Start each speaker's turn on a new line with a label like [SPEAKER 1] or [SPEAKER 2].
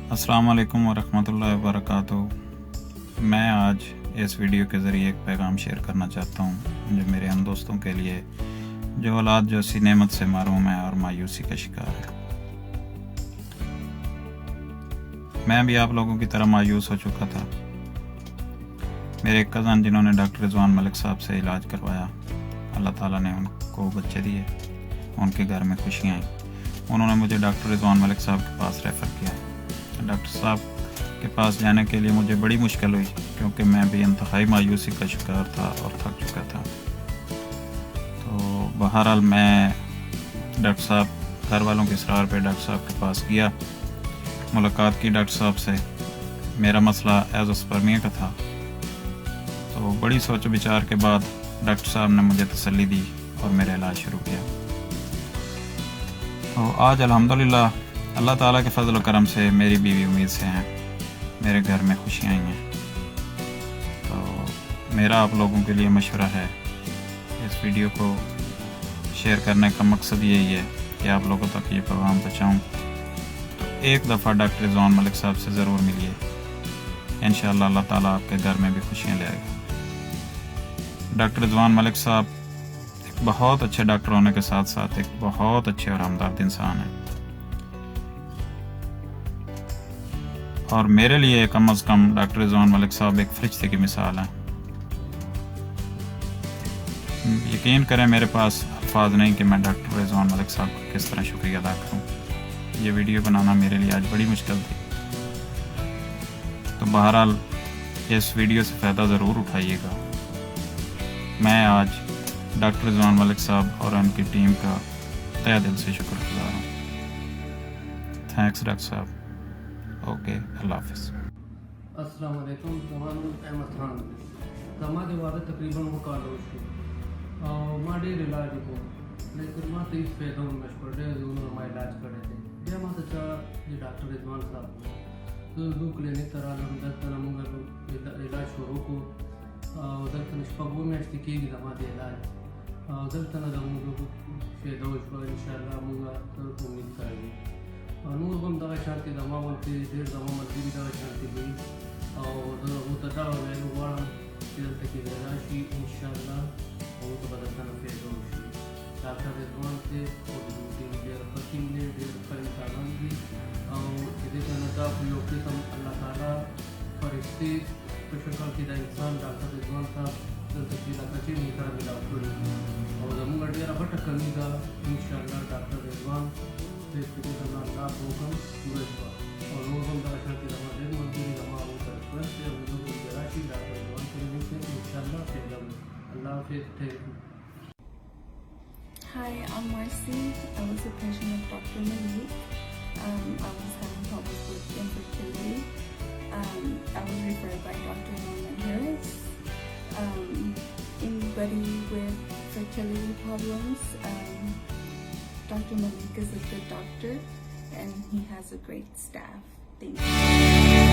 [SPEAKER 1] अस्सलाम वालेकुम वरहमतुल्लाहि वबरकातुहू। मैं आज इस वीडियो के ज़रिए एक पैगाम शेयर करना चाहता हूँ जो मेरे हम दोस्तों के लिए जो औलाद जो इसी नेमत से महरूम है और मायूसी का शिकार है। मैं भी आप लोगों की तरह मायूस हो चुका था। मेरे एक कज़न जिन्होंने डॉक्टर रिजवान मलिक साहब से इलाज करवाया, अल्लाह ताला ने उनको बच्चे दिए, उनके घर में खुशियाँ आई। उन्होंने मुझे डॉक्टर रिजवान मलिक साहब के पास रेफ़र किया। डॉक्टर साहब के पास जाने के लिए मुझे बड़ी मुश्किल हुई क्योंकि मैं भी इंतहाई मायूसी का शिकार था और थक चुका था। तो बहरहाल मैं डॉक्टर साहब घर वालों के इसरार पे डॉक्टर साहब के पास गया, मुलाकात की डॉक्टर साहब से। मेरा मसला एज़ोस्पर्मिया का था। तो बड़ी सोच विचार के बाद डॉक्टर साहब ने मुझे तसल्ली दी और मेरा इलाज शुरू किया। तो आज अल्हम्दुलिल्लाह अल्लाह ताला के फजल व करम से मेरी बीवी उम्मीद से हैं, मेरे घर में खुशियाँ आई हैं। तो मेरा आप लोगों के लिए मशवरा है, इस वीडियो को शेयर करने का मकसद यही है कि आप लोगों तक ये पैगाम पहुँचाऊँ। तो एक दफ़ा डॉक्टर रिजवान मलिक साहब से ज़रूर मिलिए, इंशाअल्लाह अल्लाह ताला आपके घर में भी खुशियाँ ले आएगा। डॉक्टर रिजवान मलिक साहब एक बहुत अच्छे डॉक्टर होने के साथ साथ एक बहुत अच्छे और हमदर्द इंसान हैं और मेरे लिए कम अज़ कम डॉक्टर रिजवान मलिक साहब एक फरिश्ते की मिसाल हैं। यकीन करें मेरे पास अल्फाज नहीं कि मैं डॉक्टर रिजवान मलिक साहब का किस तरह शुक्रिया अदा करूं। ये वीडियो बनाना मेरे लिए आज बड़ी मुश्किल थी। तो बहरहाल इस वीडियो से फ़ायदा ज़रूर उठाइएगा। मैं आज डॉक्टर रिजवान मलिक साहब और उनकी टीम का तहे दिल से शुक्रगुजार हूँ। थैंक्स डॉक्टर साहब। ओके, अल्लाह हाफिज़।
[SPEAKER 2] अस्सलाम वालेकुम। जमान अहमद खान दमाद वादा तकरीबन वो कालो उसको माँ डेर इलाज को लेकिन माँ तो इस पैदा मशहूर डे उन्होंने माँ इलाज करे थे डे माँ तो ये डॉक्टर रिजवान साहब तो दो क्लिनिक तरह दर तना मुंगा इलाज शुरू को दर तन शपगो में की दमाद इलाज दर तना दमुंगा पैदा उसको इंशाल्लाह मुंगा तो उम्मीद करेंगे नूर बम दवा शांति दमा बनते ढेर दमा बनती भी दवा शांति हुई और वो तदा वैल्यू वाला इधर तक की राशि इंशाल्लाह वो तो बदलता न फिर दो डॉक्टर रिजवान से और ड्यूटी देर फकीम ने देर फरी सामान भी और इधर का नदा प्रयोग के तम अल्लाह ताला फरिश्ते प्रशंसा की दा इंसान डॉक्टर रिजवान साहब इधर तक की लकची नहीं करा मिला पूरी और जमुना डेरा बट करनी का इंशाल्लाह डॉक्टर रिजवान अल्लाह हुक्म पूरे और लोगों का शांति दमा दे मंजूरी दमा हो कर से लोगों की राशि डॉक्टर रिजवान के लिए इंशाल्लाह फिर अल्लाह हाफिज़।
[SPEAKER 3] Hi, I'm Marcy. I was a patient of Dr. Malik. I was having problems with infertility. I was referred by Dr. Norman Harris. Anybody with fertility problems, Dr. Malik is a good doctor and he has a great staff. Thank you.